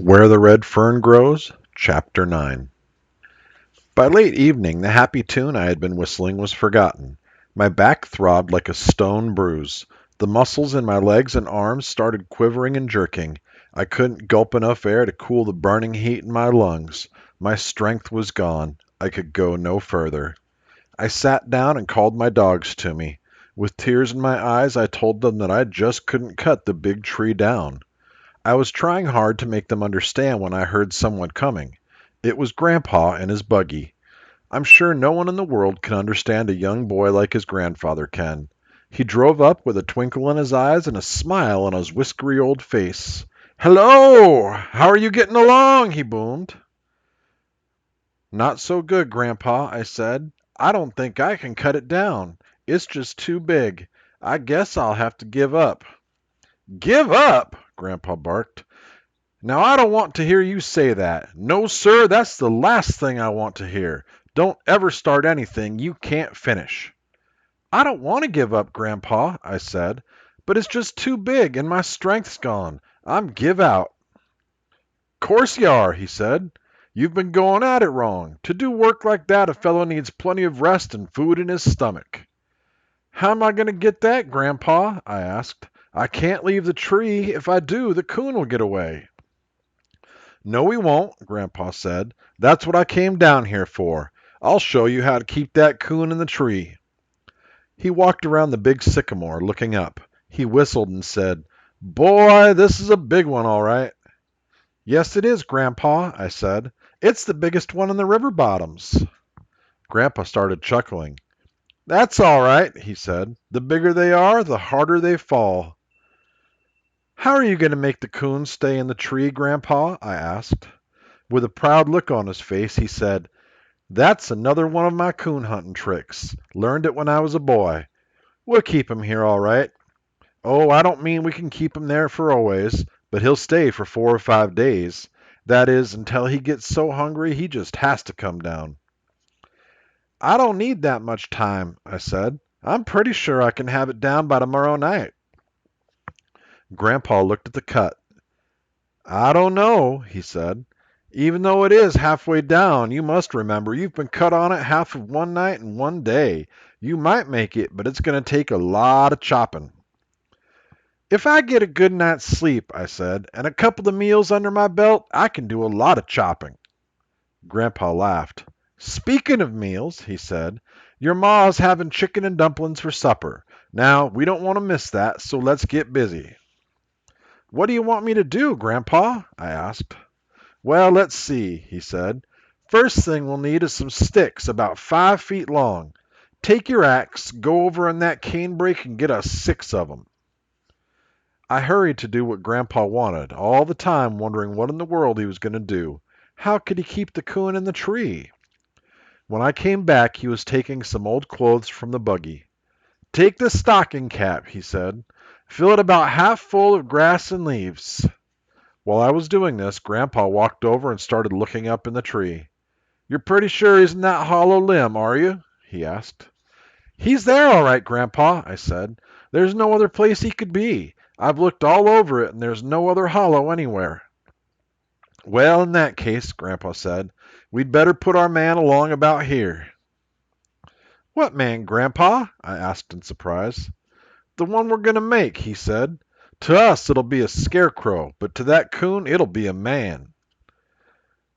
Where the Red Fern Grows, Chapter 9. By late evening, the happy tune I had been whistling was forgotten. My back throbbed like a stone bruise. The muscles in my legs and arms started quivering and jerking. I couldn't gulp enough air to cool the burning heat in my lungs. My strength was gone. I could go no further. I sat down and called my dogs to me. With tears in my eyes, I told them that I just couldn't cut the big tree down. I was trying hard to make them understand when I heard someone coming. It was Grandpa and his buggy. I'm sure no one in the world can understand a young boy like his grandfather can. He drove up with a twinkle in his eyes and a smile on his whiskery old face. "Hello! How are you getting along?" he boomed. "Not so good, Grandpa," I said. "I don't think I can cut it down. It's just too big. I guess I'll have to give up." "Give up?" Grandpa barked. "Now I don't want to hear you say that. No, sir, that's the last thing I want to hear. Don't ever start anything you can't finish." "I don't want to give up, Grandpa," I said, "but it's just too big and my strength's gone. I'm give out." "Course you are," he said. "You've been going at it wrong. To do work like that a fellow needs plenty of rest and food in his stomach." "How am I going to get that, Grandpa?" I asked. "I can't leave the tree. If I do, the coon will get away." "No, we won't," Grandpa said. "That's what I came down here for. I'll show you how to keep that coon in the tree." He walked around the big sycamore, looking up. He whistled and said, "Boy, this is a big one, all right." "Yes, it is, Grandpa," I said. "It's the biggest one in the river bottoms." Grandpa started chuckling. "That's all right," he said. "The bigger they are, the harder they fall." "How are you going to make the coon stay in the tree, Grandpa?" I asked. With a proud look on his face, he said, "That's another one of my coon hunting tricks. Learned it when I was a boy. We'll keep him here all right. Oh, I don't mean we can keep him there for always, but he'll stay for 4 or 5 days. That is, until he gets so hungry he just has to come down." "I don't need that much time," I said. "I'm pretty sure I can have it down by tomorrow night." Grandpa looked at the cut. "I don't know," he said. "Even though it is halfway down, you must remember you've been cut on it half of one night and one day. You might make it, but it's going to take a lot of chopping." "If I get a good night's sleep," I said, "and a couple of meals under my belt, I can do a lot of chopping." Grandpa laughed. "Speaking of meals," he said, "your ma's having chicken and dumplings for supper. Now, we don't want to miss that, so let's get busy." "What do you want me to do, Grandpa?" I asked. "Well, let's see," he said. "First thing we'll need is some sticks about 5 feet long. Take your axe, go over in that canebrake and get us 6 of 'em." I hurried to do what Grandpa wanted, all the time wondering what in the world he was going to do. How could he keep the coon in the tree? When I came back, he was taking some old clothes from the buggy. "Take this stocking cap," he said. "Fill it about half full of grass and leaves." While I was doing this, Grandpa walked over and started looking up in the tree. "You're pretty sure he's in that hollow limb, are you?" he asked. "He's there all right, Grandpa," I said. "There's no other place he could be. I've looked all over it, and there's no other hollow anywhere." "Well, in that case," Grandpa said, "we'd better put our man along about here." "What man, Grandpa?" I asked in surprise. "The one we're going to make," he said. "To us it'll be a scarecrow, but to that coon it'll be a man."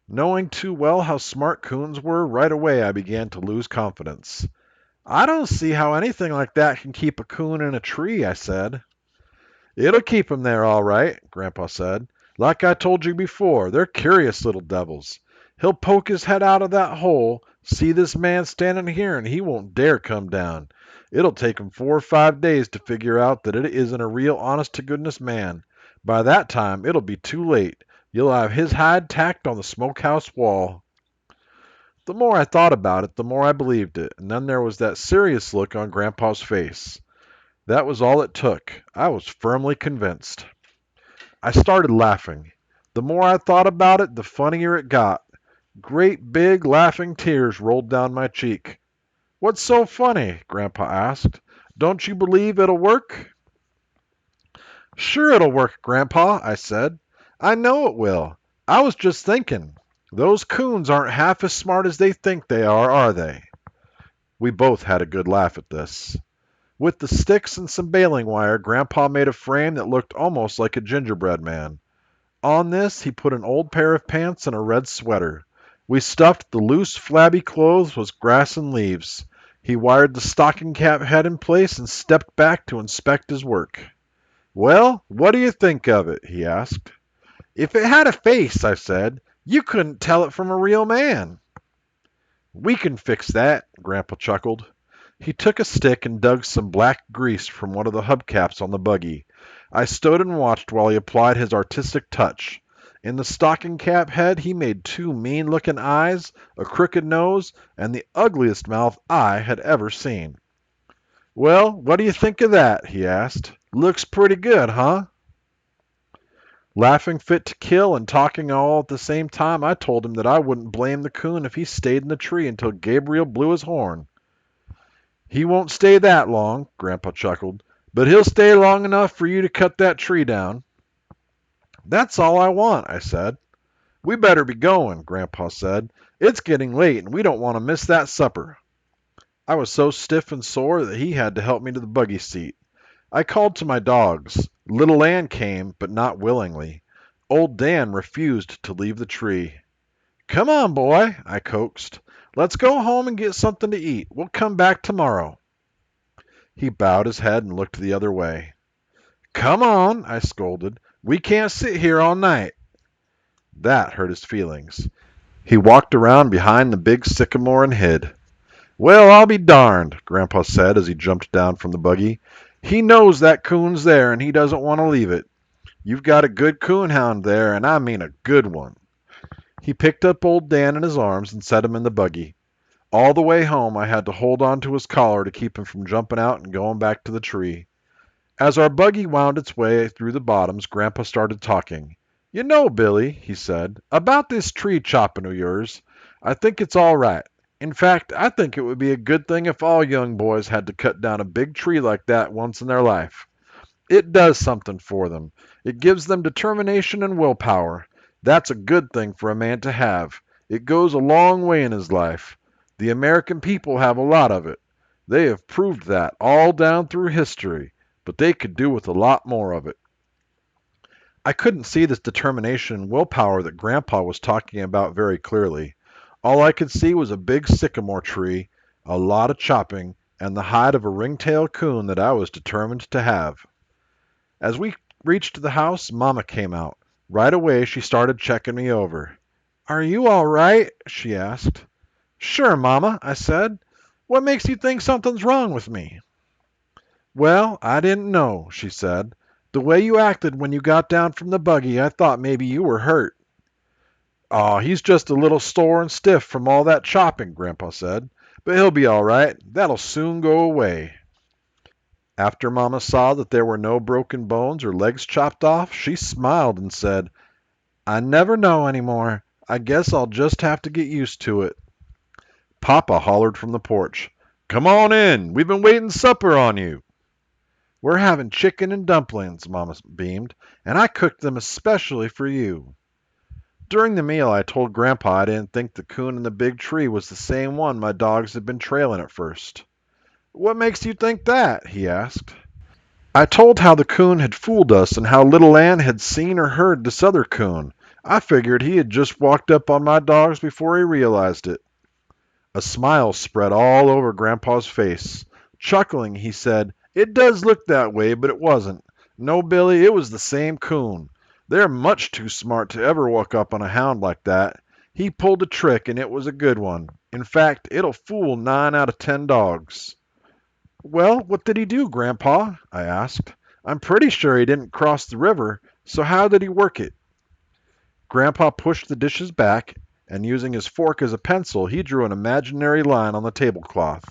Knowing too well how smart coons were, right away I began to lose confidence. "I don't see how anything like that can keep a coon in a tree," I said. "It'll keep him there all right," Grandpa said. "Like I told you before, they're curious little devils. He'll poke his head out of that hole, see this man standing here, and he won't dare come down. It'll take him 4 or 5 days to figure out that it isn't a real honest-to-goodness man. By that time, it'll be too late. You'll have his hide tacked on the smokehouse wall." The more I thought about it, the more I believed it, and then there was that serious look on Grandpa's face. That was all it took. I was firmly convinced. I started laughing. The more I thought about it, the funnier it got. Great big laughing tears rolled down my cheek. "What's so funny?" Grandpa asked. "Don't you believe it'll work?" "Sure it'll work, Grandpa," I said. "I know it will. I was just thinking, those coons aren't half as smart as they think they are they? We both had a good laugh at this. With the sticks and some baling wire, Grandpa made a frame that looked almost like a gingerbread man. On this, he put an old pair of pants and a red sweater. We stuffed the loose, flabby clothes with grass and leaves. He wired the stocking cap head in place and stepped back to inspect his work. Well, what do you think of it? He asked. If it had a face, I said, you couldn't tell it from a real man. We can fix that, Grandpa chuckled. He took a stick and dug some black grease from one of the hubcaps on the buggy. I stood and watched while he applied his artistic touch. In the stocking cap head he made two mean-looking eyes, a crooked nose, and the ugliest mouth I had ever seen. Well, what do you think of that? He asked. Looks pretty good, huh? Laughing fit to kill and talking all at the same time, I told him that I wouldn't blame the coon if he stayed in the tree until Gabriel blew his horn. He won't stay that long, Grandpa chuckled, but he'll stay long enough for you to cut that tree down. That's all I want, I said. We better be going, Grandpa said. It's getting late and we don't want to miss that supper. I was so stiff and sore that he had to help me to the buggy seat. I called to my dogs. Little Ann came, but not willingly. Old Dan refused to leave the tree. Come on, boy, I coaxed. Let's go home and get something to eat. We'll come back tomorrow. He bowed his head and looked the other way. Come on, I scolded. We can't sit here all night. That hurt his feelings. He walked around behind the big sycamore and hid. Well, I'll be darned, Grandpa said as he jumped down from the buggy. He knows that coon's there and he doesn't want to leave it. You've got a good coonhound there, and I mean a good one. He picked up old Dan in his arms and set him in the buggy. All the way home I had to hold on to his collar to keep him from jumping out and going back to the tree. As our buggy wound its way through the bottoms, Grandpa started talking. You know, Billy, he said, about this tree chopping of yours, I think it's all right. In fact, I think it would be a good thing if all young boys had to cut down a big tree like that once in their life. It does something for them. It gives them determination and willpower. That's a good thing for a man to have. It goes a long way in his life. The American people have a lot of it. They have proved that all down through history, but they could do with a lot more of it. I couldn't see this determination and willpower that Grandpa was talking about very clearly. All I could see was a big sycamore tree, a lot of chopping, and the hide of a ring-tailed coon that I was determined to have. As we reached the house, Mama came out. Right away she started checking me over. Are you all right? She asked. Sure, Mama, I said. What makes you think something's wrong with me? Well, I didn't know, she said. The way you acted when you got down from the buggy, I thought maybe you were hurt. Aw, he's just a little sore and stiff from all that chopping, Grandpa said. But he'll be all right. That'll soon go away. After Mama saw that there were no broken bones or legs chopped off, she smiled and said, I never know any more. I guess I'll just have to get used to it. Papa hollered from the porch. Come on in. We've been waiting supper on you. We're having chicken and dumplings, Mama beamed, and I cooked them especially for you. During the meal, I told Grandpa I didn't think the coon in the big tree was the same one my dogs had been trailing at first. What makes you think that? He asked. I told how the coon had fooled us and how little Ann had seen or heard this other coon. I figured he had just walked up on my dogs before he realized it. A smile spread all over Grandpa's face. Chuckling, he said, It does look that way, but it wasn't. No, Billy, it was the same coon. They're much too smart to ever walk up on a hound like that. He pulled a trick, and it was a good one. In fact, it'll fool 9 out of 10 dogs. Well, what did he do, Grandpa? I asked. I'm pretty sure he didn't cross the river, so how did he work it? Grandpa pushed the dishes back, and using his fork as a pencil, he drew an imaginary line on the tablecloth.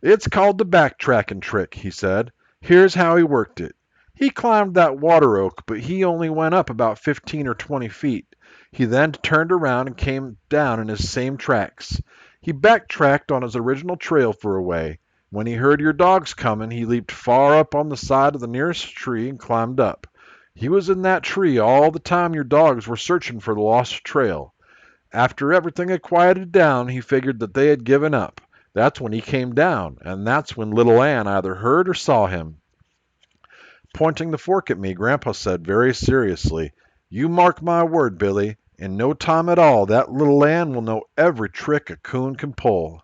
It's called the backtracking trick, he said. Here's how he worked it. He climbed that water oak, but he only went up about 15 or 20 feet. He then turned around and came down in his same tracks. He backtracked on his original trail for a way. When he heard your dogs coming, he leaped far up on the side of the nearest tree and climbed up. He was in that tree all the time your dogs were searching for the lost trail. After everything had quieted down, he figured that they had given up. That's when he came down, and that's when little Ann either heard or saw him. Pointing the fork at me, Grandpa said very seriously, "You mark my word, Billy, in no time at all that little Ann will know every trick a coon can pull."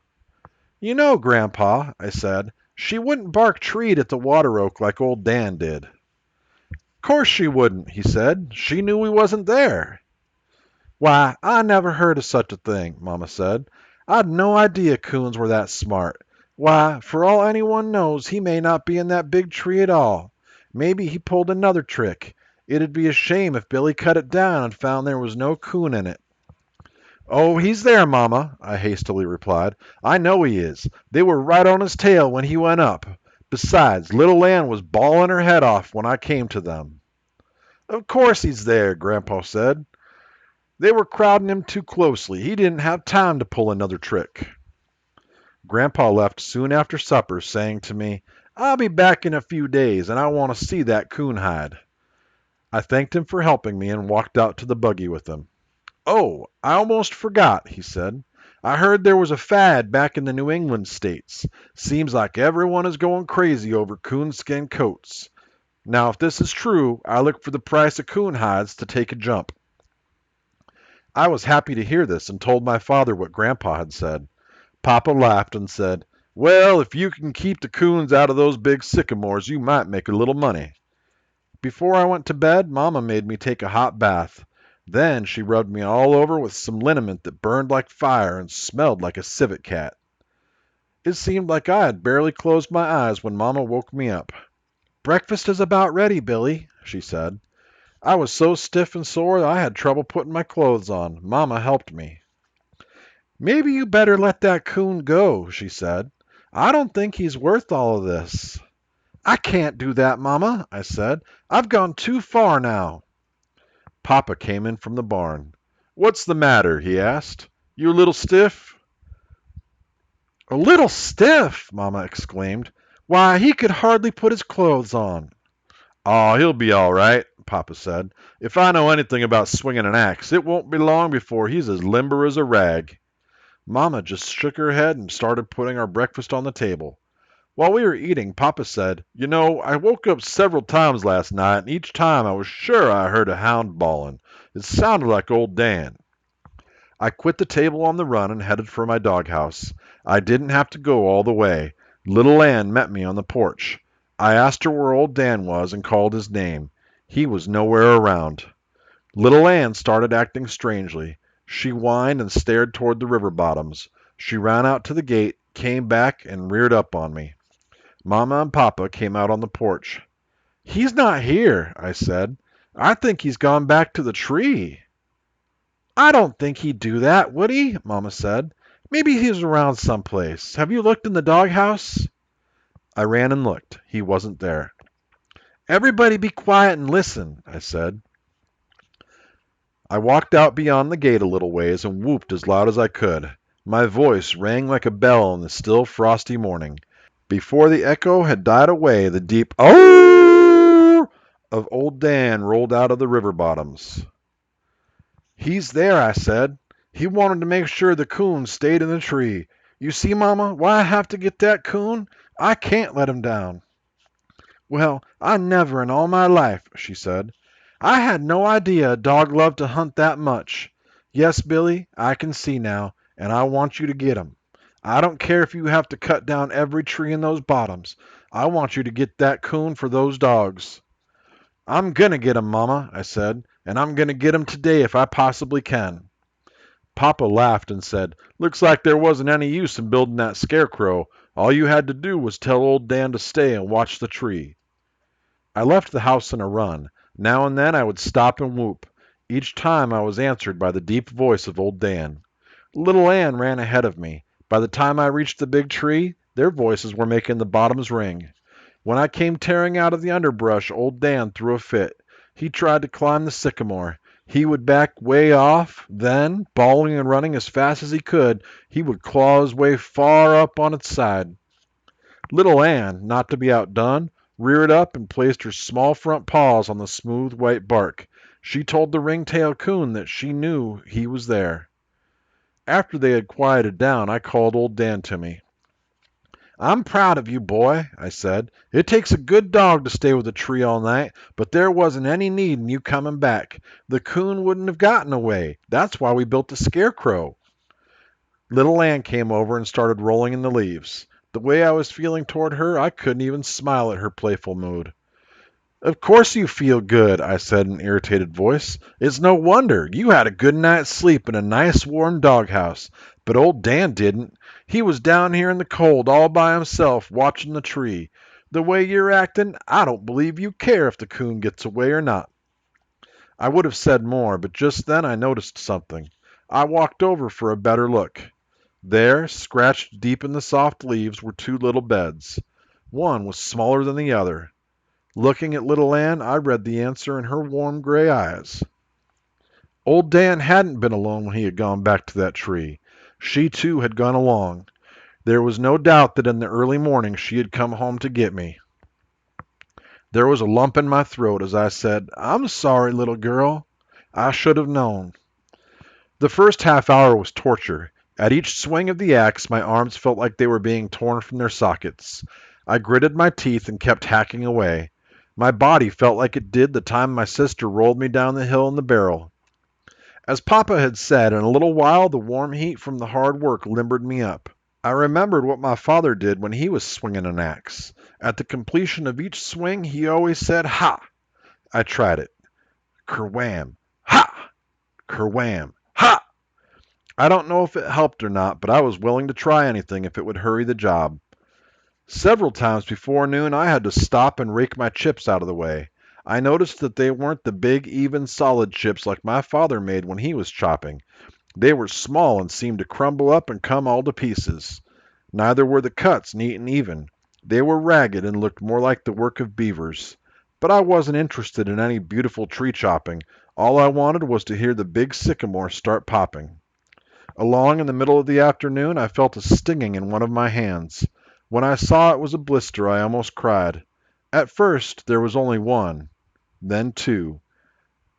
"You know, Grandpa," I said, "she wouldn't bark treat at the water oak like old Dan did." "Course she wouldn't," he said. "She knew we wasn't there." "Why, I never heard of such a thing," Mama said. "I'd no idea coons were that smart. Why, for all anyone knows, he may not be in that big tree at all. Maybe he pulled another trick. It'd be a shame if Billy cut it down and found there was no coon in it." "Oh, he's there, Mama," I hastily replied. "I know he is. They were right on his tail when he went up. Besides, little Ann was bawling her head off when I came to them." "Of course he's there," Grandpa said. "They were crowding him too closely. He didn't have time to pull another trick." Grandpa left soon after supper, saying to me, "I'll be back in a few days, and I want to see that coon hide." I thanked him for helping me and walked out to the buggy with him. "Oh, I almost forgot," he said. "I heard there was a fad back in the New England states. Seems like everyone is going crazy over coonskin coats. Now, if this is true, I look for the price of coon hides to take a jump." I was happy to hear this and told my father what Grandpa had said. Papa laughed and said, "Well, if you can keep the coons out of those big sycamores, you might make a little money." Before I went to bed, Mama made me take a hot bath. Then she rubbed me all over with some liniment that burned like fire and smelled like a civet cat. It seemed like I had barely closed my eyes when Mama woke me up. "Breakfast is about ready, Billy," she said. I was so stiff and sore I had trouble putting my clothes on. Mama helped me. "Maybe you better let that coon go," she said. "I don't think he's worth all of this." "I can't do that, Mama," I said. "I've gone too far now." Papa came in from the barn. "What's the matter?" he asked. "You a little stiff?" "A little stiff!" Mama exclaimed. "Why, he could hardly put his clothes on." "Oh, he'll be all right," Papa said. "If I know anything about swinging an axe, it won't be long before he's as limber as a rag." Mama just shook her head and started putting our breakfast on the table. While we were eating, Papa said, "You know, I woke up several times last night, and each time I was sure I heard a hound bawling. It sounded like old Dan." I quit the table on the run and headed for my doghouse. I didn't have to go all the way. Little Ann met me on the porch. I asked her where old Dan was and called his name. He was nowhere around. Little Ann started acting strangely. She whined and stared toward the river bottoms. She ran out to the gate, came back, and reared up on me. Mama and Papa came out on the porch. "He's not here," I said. "I think he's gone back to the tree." "I don't think he'd do that, would he?" Mama said. "Maybe he's around someplace. Have you looked in the doghouse?" I ran and looked. He wasn't there. "Everybody be quiet and listen," I said. I walked out beyond the gate a little ways and whooped as loud as I could. My voice rang like a bell in the still frosty morning. Before the echo had died away, the deep "Oh!" of old Dan rolled out of the river bottoms. "He's there," I said. "He wanted to make sure the coon stayed in the tree. You see, Mama, why I have to get that coon? I can't let him down." "Well, I never in all my life," she said. "I had no idea a dog loved to hunt that much. Yes, Billy, I can see now, and I want you to get him. I don't care if you have to cut down every tree in those bottoms. I want you to get that coon for those dogs." "I'm going to get him, Mama," I said, "and I'm going to get him today if I possibly can." Papa laughed and said, "Looks like there wasn't any use in building that scarecrow. All you had to do was tell old Dan to stay and watch the tree." I left the house in a run. Now and then I would stop and whoop. Each time I was answered by the deep voice of old Dan. Little Ann ran ahead of me. By the time I reached the big tree, their voices were making the bottoms ring. When I came tearing out of the underbrush, old Dan threw a fit. He tried to climb the sycamore. He would back way off, then, bawling and running as fast as he could, he would claw his way far up on its side. Little Ann, not to be outdone, reared up and placed her small front paws on the smooth white bark. She told the ringtail coon that she knew he was there. After they had quieted down, I called old Dan to me. "I'm proud of you, boy," I said. "It takes a good dog to stay with a tree all night, but there wasn't any need in you coming back. The coon wouldn't have gotten away. That's why we built the scarecrow." Little Ann came over and started rolling in the leaves. The way I was feeling toward her, I couldn't even smile at her playful mood. "Of course you feel good," I said in an irritated voice. "It's no wonder. You had a good night's sleep in a nice warm doghouse. But old Dan didn't. He was down here in the cold all by himself watching the tree. The way you're acting, I don't believe you care if the coon gets away or not." I would have said more, but just then I noticed something. I walked over for a better look. There, scratched deep in the soft leaves, were two little beds. One was smaller than the other. Looking at little Ann, I read the answer in her warm gray eyes. Old Dan hadn't been alone when he had gone back to that tree. She, too, had gone along. There was no doubt that in the early morning she had come home to get me. There was a lump in my throat as I said, "I'm sorry, little girl. I should have known." The first half hour was torture. At each swing of the axe, my arms felt like they were being torn from their sockets. I gritted my teeth and kept hacking away. My body felt like it did the time my sister rolled me down the hill in the barrel. As Papa had said, in a little while the warm heat from the hard work limbered me up. I remembered what my father did when he was swinging an axe. At the completion of each swing, he always said, "Ha!" I tried it. Kerwham! Ha! Kerwham! Ha! I don't know if it helped or not, but I was willing to try anything if it would hurry the job. Several times before noon I had to stop and rake my chips out of the way. I noticed that they weren't the big, even, solid chips like my father made when he was chopping. They were small and seemed to crumble up and come all to pieces. Neither were the cuts neat and even. They were ragged and looked more like the work of beavers. But I wasn't interested in any beautiful tree chopping. All I wanted was to hear the big sycamore start popping. Along in the middle of the afternoon I felt a stinging in one of my hands. When I saw it was a blister, I almost cried. At first there was only one, then two.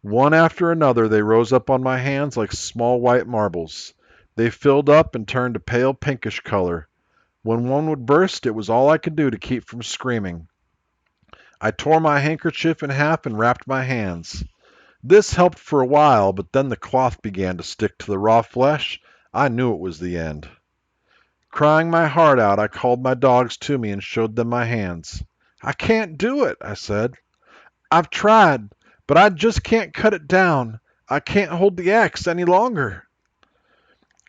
One after another they rose up on my hands like small white marbles. They filled up and turned a pale pinkish color. When one would burst, it was all I could do to keep from screaming. I tore my handkerchief in half and wrapped my hands. This helped for a while, but then the cloth began to stick to the raw flesh. I knew it was the end. Crying my heart out, I called my dogs to me and showed them my hands. "I can't do it," I said. "I've tried, but I just can't cut it down. I can't hold the axe any longer."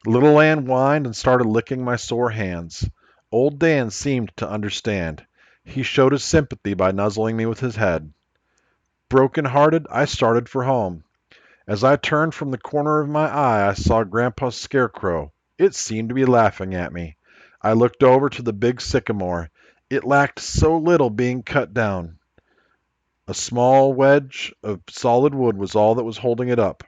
Little Ann whined and started licking my sore hands. Old Dan seemed to understand. He showed his sympathy by nuzzling me with his head. Broken-hearted, I started for home. As I turned from the corner of my eye, I saw Grandpa's scarecrow. It seemed to be laughing at me. I looked over to the big sycamore. It lacked so little being cut down. A small wedge of solid wood was all that was holding it up.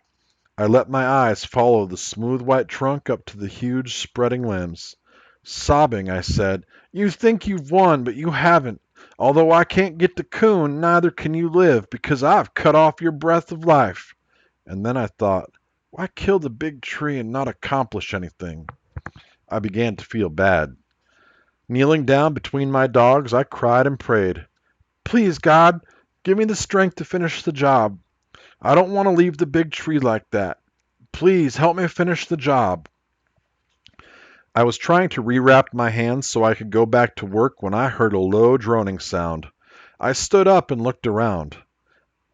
I let my eyes follow the smooth white trunk up to the huge spreading limbs. Sobbing, I said, "You think you've won, but you haven't. Although I can't get the coon, neither can you live, because I've cut off your breath of life." And then I thought, why kill the big tree and not accomplish anything? I began to feel bad. Kneeling down between my dogs, I cried and prayed. "Please, God, give me the strength to finish the job. I don't want to leave the big tree like that. Please help me finish the job." I was trying to rewrap my hands so I could go back to work when I heard a low droning sound. I stood up and looked around.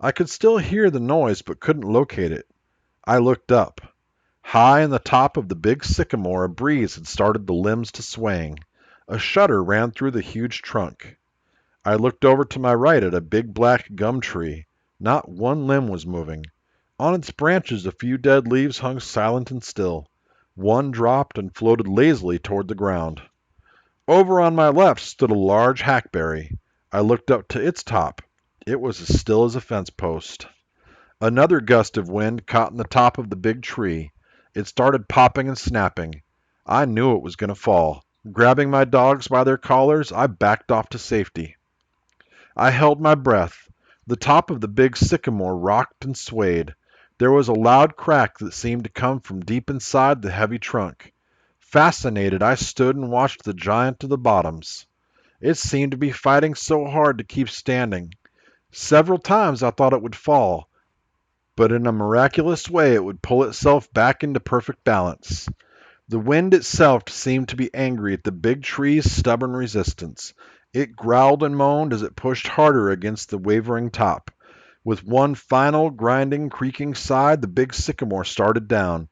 I could still hear the noise but couldn't locate it. I looked up. High in the top of the big sycamore a breeze had started the limbs to swaying. A shudder ran through the huge trunk. I looked over to my right at a big black gum tree. Not one limb was moving. On its branches a few dead leaves hung silent and still. One dropped and floated lazily toward the ground. Over on my left stood a large hackberry. I looked up to its top. It was as still as a fence post. Another gust of wind caught in the top of the big tree. It started popping and snapping. I knew it was going to fall. Grabbing my dogs by their collars, I backed off to safety. I held my breath. The top of the big sycamore rocked and swayed. There was a loud crack that seemed to come from deep inside the heavy trunk. Fascinated, I stood and watched the giant of the bottoms. It seemed to be fighting so hard to keep standing. Several times I thought it would fall, but in a miraculous way it would pull itself back into perfect balance. The wind itself seemed to be angry at the big tree's stubborn resistance. It growled and moaned as it pushed harder against the wavering top. With one final, grinding, creaking sigh, the big sycamore started down.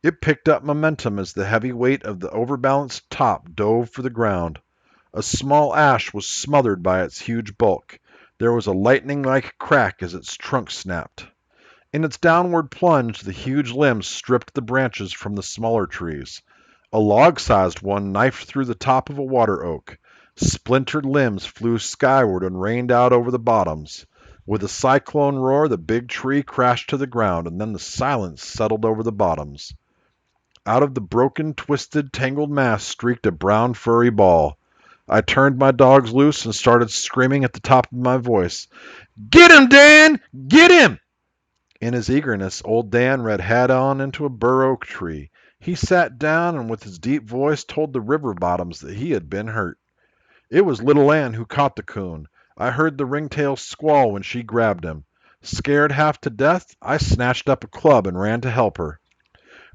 It picked up momentum as the heavy weight of the overbalanced top dove for the ground. A small ash was smothered by its huge bulk. There was a lightning-like crack as its trunk snapped. In its downward plunge, the huge limbs stripped the branches from the smaller trees. A log-sized one knifed through the top of a water oak. Splintered limbs flew skyward and rained out over the bottoms. With a cyclone roar, the big tree crashed to the ground, and then the silence settled over the bottoms. Out of the broken, twisted, tangled mass streaked a brown furry ball. I turned my dogs loose and started screaming at the top of my voice. "Get him, Dan! Get him!" In his eagerness, old Dan ran head on into a bur oak tree. He sat down and with his deep voice told the river bottoms that he had been hurt. It was Little Ann who caught the coon. I heard the ringtail squall when she grabbed him. Scared half to death, I snatched up a club and ran to help her.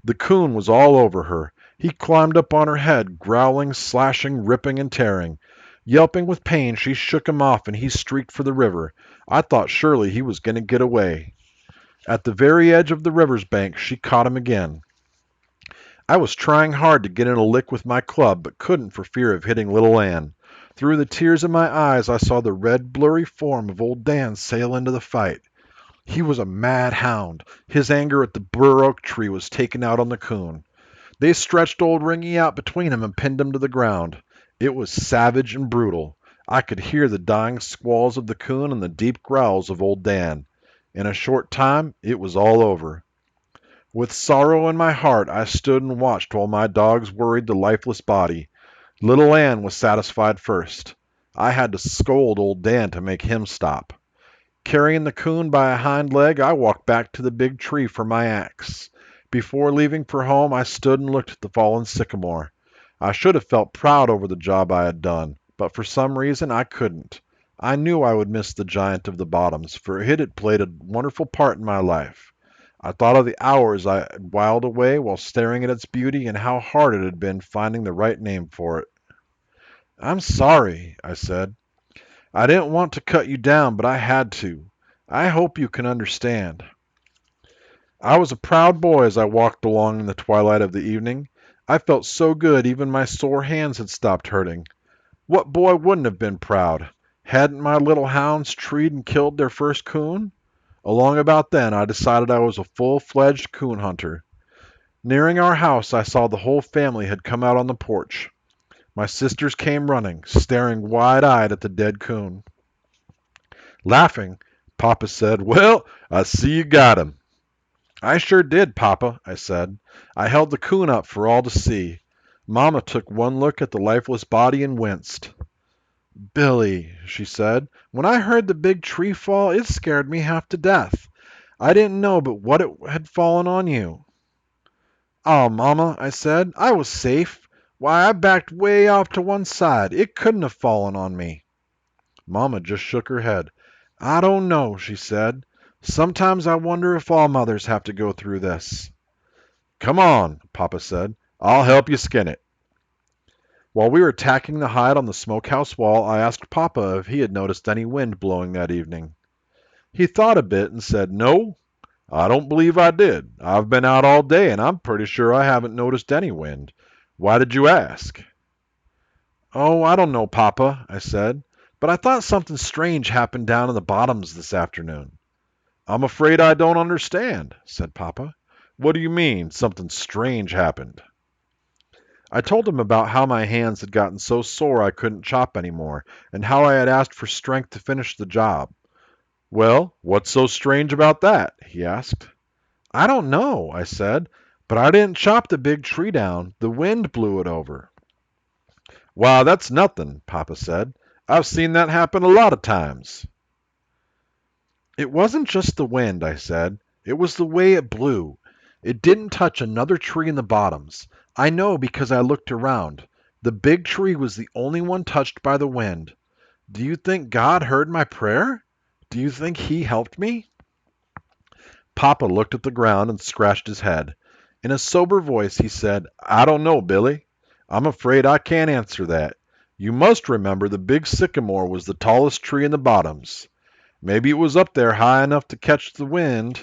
The coon was all over her. He climbed up on her head, growling, slashing, ripping, and tearing. Yelping with pain, she shook him off and he streaked for the river. I thought surely he was going to get away. At the very edge of the river's bank, she caught him again. I was trying hard to get in a lick with my club, but couldn't for fear of hitting Little Ann. Through the tears in my eyes, I saw the red, blurry form of old Dan sail into the fight. He was a mad hound. His anger at the bur oak tree was taken out on the coon. They stretched old Ringy out between them and pinned him to the ground. It was savage and brutal. I could hear the dying squalls of the coon and the deep growls of old Dan. In a short time, it was all over. With sorrow in my heart, I stood and watched while my dogs worried the lifeless body. Little Ann was satisfied first. I had to scold old Dan to make him stop. Carrying the coon by a hind leg, I walked back to the big tree for my axe. Before leaving for home, I stood and looked at the fallen sycamore. I should have felt proud over the job I had done, but for some reason I couldn't. I knew I would miss the giant of the bottoms, for it had played a wonderful part in my life. I thought of the hours I had whiled away while staring at its beauty and how hard it had been finding the right name for it. "I'm sorry," I said. "I didn't want to cut you down, but I had to. I hope you can understand." I was a proud boy as I walked along in the twilight of the evening. I felt so good even my sore hands had stopped hurting. What boy wouldn't have been proud? Hadn't my little hounds treed and killed their first coon? Along about then I decided I was a full-fledged coon hunter. Nearing our house I saw the whole family had come out on the porch. My sisters came running, staring wide-eyed at the dead coon. Laughing, Papa said, "Well, I see you got him." "I sure did, Papa," I said. I held the coon up for all to see. Mama took one look at the lifeless body and winced. "Billy," she said, "when I heard the big tree fall, it scared me half to death. I didn't know but what it had fallen on you." "Oh, Mama," I said, "I was safe. Why, I backed way off to one side. It couldn't have fallen on me." Mama just shook her head. "I don't know," she said. "Sometimes I wonder if all mothers have to go through this." "Come on," Papa said. "I'll help you skin it." While we were tacking the hide on the smokehouse wall, I asked Papa if he had noticed any wind blowing that evening. He thought a bit and said, "No, I don't believe I did. I've been out all day and I'm pretty sure I haven't noticed any wind. Why did you ask?" "Oh, I don't know, Papa," I said, "but I thought something strange happened down in the bottoms this afternoon." "I'm afraid I don't understand," said Papa. "What do you mean, something strange happened?" I told him about how my hands had gotten so sore I couldn't chop anymore, and how I had asked for strength to finish the job. "Well, what's so strange about that?" he asked. "I don't know," I said, "but I didn't chop the big tree down. The wind blew it over." "Why, that's nothing," Papa said. I've seen that happen a lot of times. It wasn't just the wind, I said. It was the way it blew. It didn't touch another tree in the bottoms. I know because I looked around. The big tree was the only one touched by the wind. Do you think God heard my prayer? Do you think He helped me? Papa looked at the ground and scratched his head. In a sober voice, he said, I don't know, Billy. I'm afraid I can't answer that. You must remember the big sycamore was the tallest tree in the bottoms. Maybe it was up there high enough to catch the wind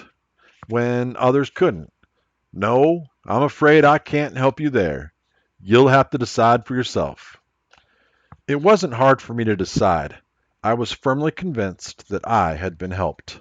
when others couldn't. No, I'm afraid I can't help you there. You'll have to decide for yourself. It wasn't hard for me to decide. I was firmly convinced that I had been helped.